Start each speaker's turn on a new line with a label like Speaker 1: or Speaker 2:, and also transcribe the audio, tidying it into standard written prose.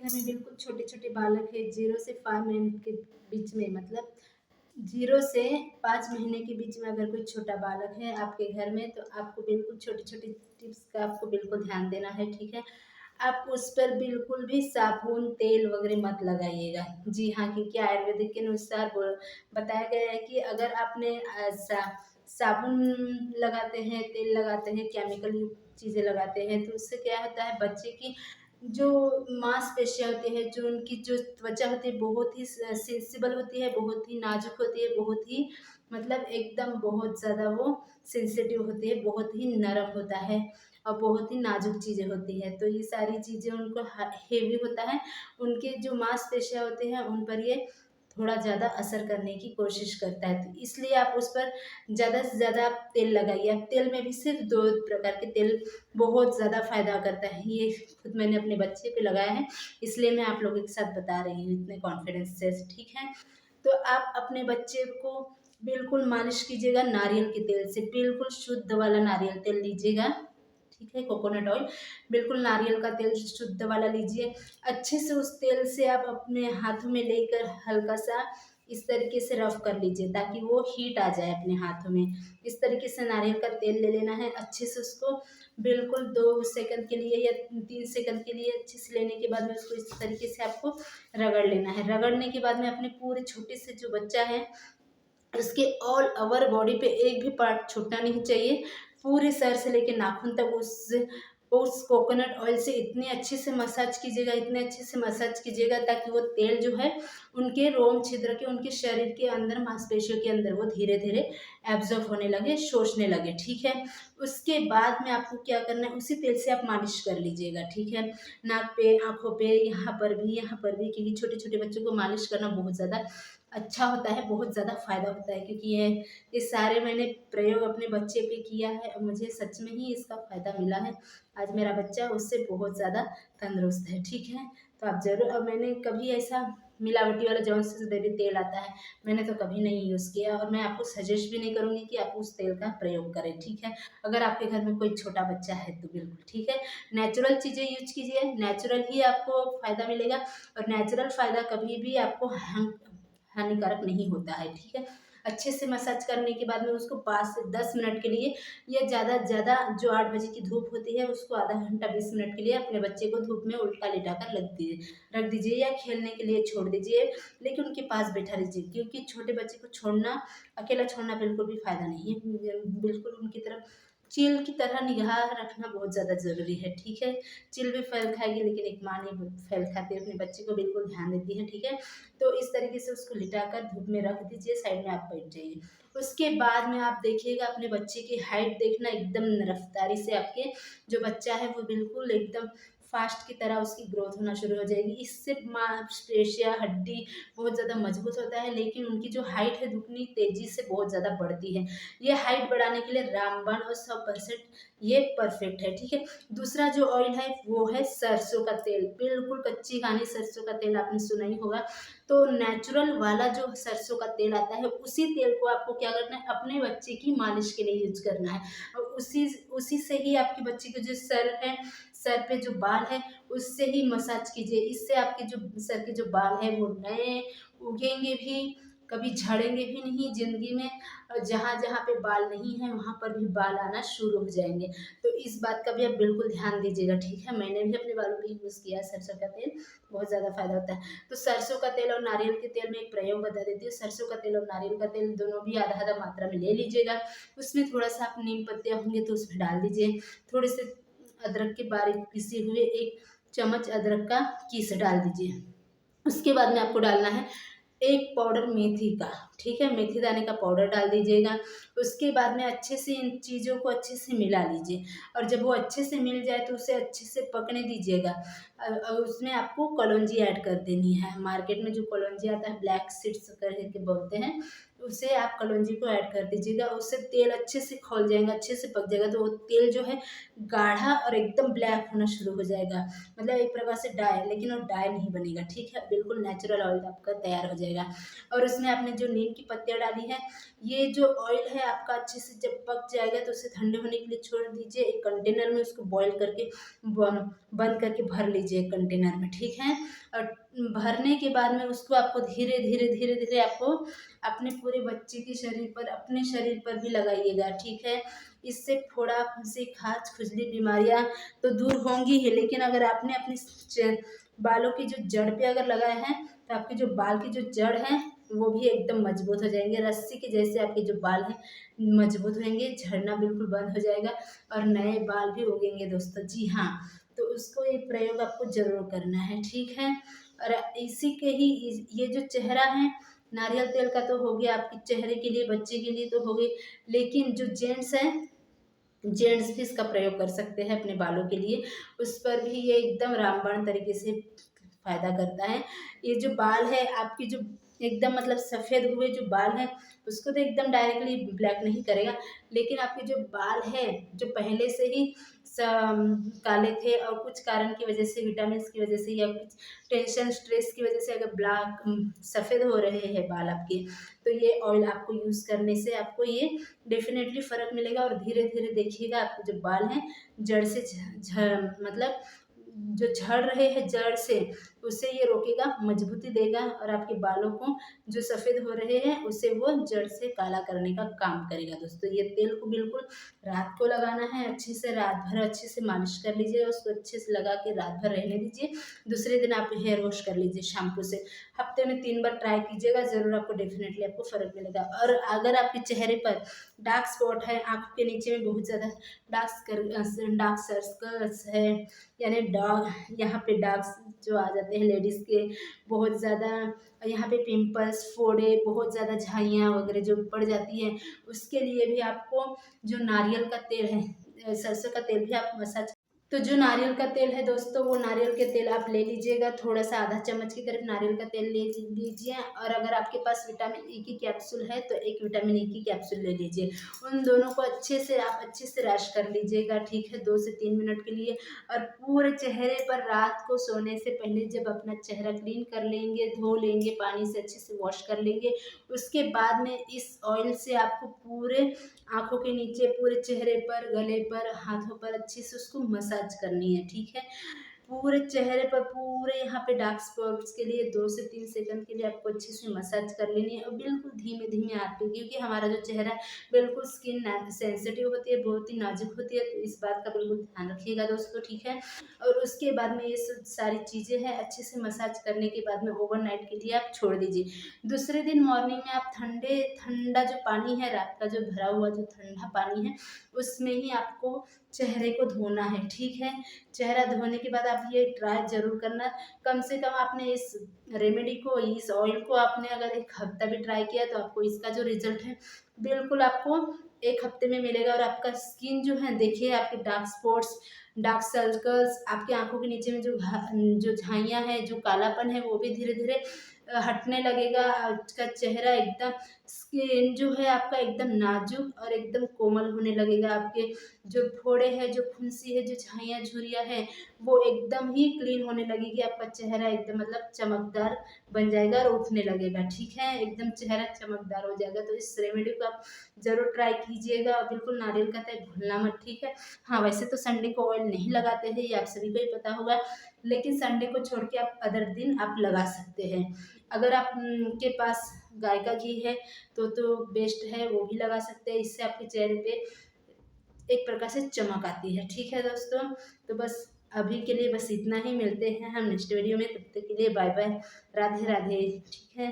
Speaker 1: घर में बिल्कुल छोटे-छोटे बालक हैं 0 से 5 महीने के बीच में, मतलब 0 से 5 महीने के बीच में अगर कोई छोटा बालक है आपके घर में, तो आपको बिल्कुल छोटी-छोटी टिप्स का आपको बिल्कुल ध्यान देना है, ठीक है? आप उस पर बिल्कुल भी साबुन, तेल वगैरह मत लगाइएगा। जी हाँ, क्योंकि आयुर्वेदिक के अनुसार बताया गया है कि अगर आपने साबुन लगाते हैं, तेल लगाते हैं, केमिकल युक्त चीज़ें लगाते हैं, तो उससे क्या होता है, बच्चे की जो मांसपेशियाँ होती हैं, जो उनकी जो त्वचा होती है, बहुत ही सेंसिबल होती है, बहुत ही नाजुक होती है, बहुत ही मतलब एकदम बहुत ज़्यादा वो सेंसिटिव होती है, बहुत ही नरम होता है और बहुत ही नाजुक चीज़ें होती हैं। तो ये सारी चीज़ें उनको हेवी होता है, उनके जो मांसपेशियाँ होती हैं उन पर ये थोड़ा ज़्यादा असर करने की कोशिश करता है। तो इसलिए आप उस पर ज़्यादा से ज़्यादा आप तेल लगाइए। अब तेल में भी सिर्फ 2 प्रकार के तेल बहुत ज़्यादा फ़ायदा करता है। ये खुद मैंने अपने बच्चे पे लगाया है, इसलिए मैं आप लोगों के साथ बता रही हूँ इतने कॉन्फिडेंस से, ठीक है? तो आप अपने बच्चे को बिल्कुल मालिश कीजिएगा नारियल के तेल से, बिल्कुल शुद्ध वाला नारियल तेल लीजिएगा, ठीक है? कोकोनट ऑयल, बिल्कुल नारियल का तेल शुद्ध वाला लीजिए। अच्छे से उस तेल से आप अपने हाथों में लेकर हल्का-सा इस तरीके से रफ़ कर लीजिए ताकि वो हीट आ जाए अपने हाथों में। इस तरीके से नारियल का तेल ले लेना है, अच्छे से उसको बिल्कुल 2 सेकंड के लिए या 3 सेकंड के लिए अच्छे से लेने के बाद में उसको इस तरीके से आपको रगड़ लेना है। रगड़ने के बाद में अपने पूरे छोटे से जो बच्चा है उसके ऑल ओवर बॉडी पे एक भी पार्ट छूटना नहीं चाहिए। पूरे सर से लेके नाखून तक उस कोकोनट ऑयल से इतने अच्छे से मसाज कीजिएगा, इतने अच्छे से मसाज कीजिएगा ताकि वो तेल जो है उनके रोम छिद्र के, उनके शरीर के अंदर, मांसपेशियों के अंदर वो धीरे-धीरे एब्ज़ॉर्ब होने लगे, सोखने लगे, ठीक है? उसके बाद में आपको क्या करना है, उसी तेल से आप मालिश कर लीजिएगा, ठीक है? नाक पे, आँखों पे, यहाँ पर भी, क्योंकि छोटे-छोटे बच्चों को मालिश करना बहुत ज़्यादा अच्छा होता है, बहुत ज़्यादा फ़ायदा होता है, क्योंकि ये सारे मैंने प्रयोग अपने बच्चे पे किया है और मुझे सच में ही इसका फ़ायदा मिला है। आज मेरा बच्चा उससे बहुत ज़्यादा तंदुरुस्त है, ठीक है? तो आप ज़रूर, और मैंने कभी ऐसा मिलावटी वाला जॉनसन्स बेबी तेल आता है, मैंने तो कभी नहीं यूज़ किया और मैं आपको सजेस्ट भी नहीं करूँगी कि आप उस तेल का प्रयोग करें, ठीक है? अगर आपके घर में कोई छोटा बच्चा है तो बिल्कुल, ठीक है? नेचुरल चीज़ें यूज़ कीजिए, नेचुरल ही आपको फ़ायदा मिलेगा और नेचुरल फ़ायदा कभी भी आपको हानिकारक नहीं होता है, ठीक है? अच्छे से मसाज करने के बाद में उसको 5 से 10 मिनट के लिए या ज़्यादा से ज़्यादा जो 8 बजे की धूप होती है उसको आधा घंटा 20 मिनट के लिए अपने बच्चे को धूप में उल्टा लिटा कर रख दीजिए या खेलने के लिए छोड़ दीजिए, लेकिन उनके पास बैठा रहिए, क्योंकि छोटे बच्चे को छोड़ना, अकेला छोड़ना बिल्कुल भी फ़ायदा नहीं है। बिल्कुल उनकी तरफ चील की तरह निगाह रखना बहुत ज़्यादा ज़रूरी है, ठीक है? चील भी फैल खाएगी लेकिन एक माँ नहीं फैल खाती, अपने बच्चे को बिल्कुल ध्यान देती है, ठीक है? तो इस तरीके से उसको लिटाकर धूप में रख दीजिए, साइड में आप बैठ जाइए। उसके बाद में आप देखिएगा अपने बच्चे की हाइट देखना एकदम रफ्तारी से, आपके जो बच्चा है वो बिल्कुल एकदम फास्ट की तरह उसकी ग्रोथ होना शुरू हो जाएगी। इससे मांसपेशियाँ, हड्डी बहुत ज़्यादा मजबूत होता है, लेकिन उनकी जो हाइट है दुगनी तेज़ी से बहुत ज़्यादा बढ़ती है। ये हाइट बढ़ाने के लिए रामबाण और 100% ये परफेक्ट है, ठीक है? दूसरा जो ऑयल है वो है सरसों का तेल, बिल्कुल कच्ची घानी सरसों का तेल, आपने सुना ही होगा। तो नेचुरल वाला जो सरसों का तेल आता है उसी तेल को आपको क्या करना है, अपने बच्चे की मालिश के लिए यूज़ करना है और उसी उसी से ही आपके बच्चे के जो सर है, सर पे जो बाल है उससे ही मसाज कीजिए। इससे आपके जो सर के जो बाल है वो नए उगेंगे भी, कभी झड़ेंगे भी नहीं ज़िंदगी में और जहाँ-जहाँ पे बाल नहीं है वहाँ पर भी बाल आना शुरू हो जाएँगे। तो इस बात का भी आप बिल्कुल ध्यान दीजिएगा, ठीक है? मैंने भी अपने बालों पे यूज़ किया है सरसों का तेल, बहुत ज़्यादा फ़ायदा होता है। तो सरसों का तेल और नारियल के तेल में एक प्रयोग बता देती हूँ। सरसों का तेल और नारियल का तेल दोनों भी आधा-आधा मात्रा में ले लीजिएगा। उसमें थोड़ा-सा आप नीम पत्तियाँ होंगे तो उसमें डाल दीजिए। थोड़े से अदरक के बारीक पिसे हुए 1 चम्मच अदरक का कीस डाल दीजिए। उसके बाद में आपको डालना है 1 पाउडर मेथी का, ठीक है? मेथी दाने का पाउडर डाल दीजिएगा। उसके बाद में अच्छे से इन चीज़ों को अच्छे से मिला लीजिए और जब वो अच्छे से मिल जाए तो उसे अच्छे से पकने दीजिएगा। उसमें आपको कलौंजी ऐड कर देनी है। मार्केट में जो कलौंजी आता है ब्लैक सीड्स करके बोलते हैं, उसे आप कलौंजी को ऐड कर दीजिएगा। उससे तेल अच्छे से खौल जाएगा, अच्छे से पक जाएगा, तो वो तेल जो है गाढ़ा और एकदम ब्लैक होना शुरू हो जाएगा। मतलब एक प्रकार से डाई, लेकिन वो डाई नहीं बनेगा, ठीक है? बिल्कुल नेचुरल ऑयल आपका तैयार हो जाएगा और उसमें आपने जो नीम नीम की पत्तियाँ डाली हैं। ये जो ऑयल है आपका अच्छे से जब पक जाएगा तो उसे ठंडे होने के लिए छोड़ दीजिए। एक कंटेनर में उसको बॉईल करके बंद करके भर लीजिए कंटेनर में, ठीक है। और भरने के बाद में उसको आपको धीरे धीरे धीरे धीरे आपको अपने पूरे बच्चे के शरीर पर, अपने शरीर पर भी लगाइएगा, ठीक है। इससे फोड़ा, फुंसी, खाज, खुजली बीमारियां तो दूर होंगी ही, लेकिन अगर आपने अपने बालों की जो जड़ पे अगर लगाए हैं तो आपके जो बाल की जो जड़ है वो भी एकदम मजबूत हो जाएंगे। रस्सी के जैसे आपके जो बाल हैं मजबूत होंगे, झड़ना बिल्कुल बंद हो जाएगा और नए बाल भी उगेंगे दोस्तों। जी हाँ, तो उसको ये प्रयोग आपको जरूर करना है, ठीक है। और इसी के ही ये जो चेहरा है, नारियल तेल का तो हो गया आपके चेहरे के लिए, बच्चे के लिए तो हो गई, लेकिन जो जेंट्स हैं, जेंट्स भी इसका प्रयोग कर सकते हैं अपने बालों के लिए। उस पर भी ये एकदम रामबाण तरीके से फायदा करता है। ये जो बाल है आपकी, जो एकदम मतलब सफ़ेद हुए जो बाल हैं उसको तो एकदम डायरेक्टली ब्लैक नहीं करेगा, लेकिन आपके जो बाल हैं जो पहले से ही काले थे और कुछ कारण की वजह से, विटामिन की वजह से या कुछ टेंशन स्ट्रेस की वजह से अगर ब्लैक सफ़ेद हो रहे हैं बाल आपके, तो ये ऑयल आपको यूज़ करने से आपको ये डेफिनेटली फ़र्क मिलेगा। और धीरे धीरे देखिएगा आपके जो बाल हैं जड़ से मतलब जो झड़ रहे हैं जड़ से, उसे ये रोकेगा, मजबूती देगा और आपके बालों को जो सफ़ेद हो रहे हैं उसे वो जड़ से काला करने का काम करेगा दोस्तों। ये तेल को बिल्कुल रात को लगाना है, अच्छे से रात भर अच्छे से मालिश कर लीजिए, उसको अच्छे से लगा के रात भर रहने दीजिए। दूसरे दिन आप हेयर वॉश कर लीजिए शैम्पू से। हफ्ते में 3 बार ट्राई कीजिएगा, ज़रूर आपको डेफिनेटली आपको फ़र्क मिलेगा। और अगर आपके चेहरे पर डार्क स्पॉट है, आँखों के नीचे में बहुत ज़्यादा डार्क सर्कल्स है, यानी डार्क, यहाँ पे डार्क जो आ जाते हैं लेडीज़ के बहुत ज़्यादा, यहाँ पे पिंपल्स, फोड़े, बहुत ज़्यादा झाइयाँ वगैरह जो पड़ जाती हैं, उसके लिए भी आपको जो नारियल का तेल है, सरसों का तेल भी आप मसाज, तो जो नारियल का तेल है दोस्तों, वो नारियल के तेल आप ले लीजिएगा, थोड़ा सा आधा चम्मच के करीब नारियल का तेल ले लीजिए। और अगर आपके पास विटामिन ई की कैप्सूल है तो एक विटामिन ई की कैप्सूल ले लीजिए। उन दोनों को अच्छे से आप अच्छे से रैश कर लीजिएगा, ठीक है, 2 से 3 मिनट के लिए। और पूरे चेहरे पर रात को सोने से पहले जब अपना चेहरा क्लीन कर लेंगे, धो लेंगे, पानी से अच्छे से वॉश कर लेंगे, उसके बाद में इस ऑयल से आपको पूरे आँखों के नीचे, पूरे चेहरे पर, गले पर, हाथों पर अच्छे से उसको मसाज करनी है, ठीक है। पूरे चेहरे पर, पूरे यहाँ पे डार्क स्पॉट्स के लिए 2 से 3 सेकंड के लिए आपको अच्छे से मसाज कर लेनी है और बिल्कुल धीमे-धीमे आँच पे, क्योंकि हमारा जो चेहरा है बिल्कुल स्किन सेंसिटिव होती है, बहुत ही नाजुक होती है, तो इस बात का बिल्कुल ध्यान रखिएगा दोस्तों, ठीक है। और उसके बाद में ये सब सारी चीज़ें हैं, अच्छे से मसाज करने के बाद में ओवरनाइट के लिए आप छोड़ दीजिए। दूसरे दिन मॉर्निंग में आप ठंडा जो पानी है, रात का जो भरा हुआ जो ठंडा पानी है, उसमें ही आपको चेहरे को धोना है, ठीक है। चेहरा धोने के बाद आप ये ट्राई ज़रूर करना। कम से कम आपने इस रेमेडी को, इस ऑयल को आपने अगर 1 हफ्ता भी ट्राई किया तो आपको इसका जो रिज़ल्ट है बिल्कुल आपको 1 हफ्ते में मिलेगा। और आपका स्किन जो है, देखिए आपके डार्क स्पॉट्स, डार्क सर्कल्स, आपकी आँखों के नीचे में जो झाइयाँ हैं, जो कालापन है, वो भी धीरे-धीरे हटने लगेगा। आपका चेहरा एकदम, स्किन जो है आपका एकदम नाजुक और एकदम कोमल होने लगेगा। आपके जो फोड़े हैं, जो फुंसी है, जो झाइयाँ, झुर्रियाँ हैं, वो एकदम ही क्लीन होने लगेगी। आपका चेहरा एकदम मतलब चमकदार बन जाएगा और उठने लगेगा, ठीक है, एकदम चेहरा चमकदार हो जाएगा। तो इस रेमेडी को आप ज़रूर ट्राई कीजिएगा और बिल्कुल नारियल का तेल भूलना मत, ठीक है। हाँ, वैसे तो संडे को ऑयल नहीं लगाते हैं, ये आप सभी को ही पता होगा, लेकिन संडे को छोड़ के आप अदर दिन आप लगा सकते हैं। अगर आप के पास गाय का घी है तो बेस्ट है, वो भी लगा सकते हैं। इससे आपके चेहरे पे एक प्रकार से चमक आती है, ठीक है दोस्तों। तो बस अभी के लिए बस इतना ही, मिलते हैं हम नेक्स्ट वीडियो में, तब तक के लिए बाय बाय, राधे राधे, ठीक है।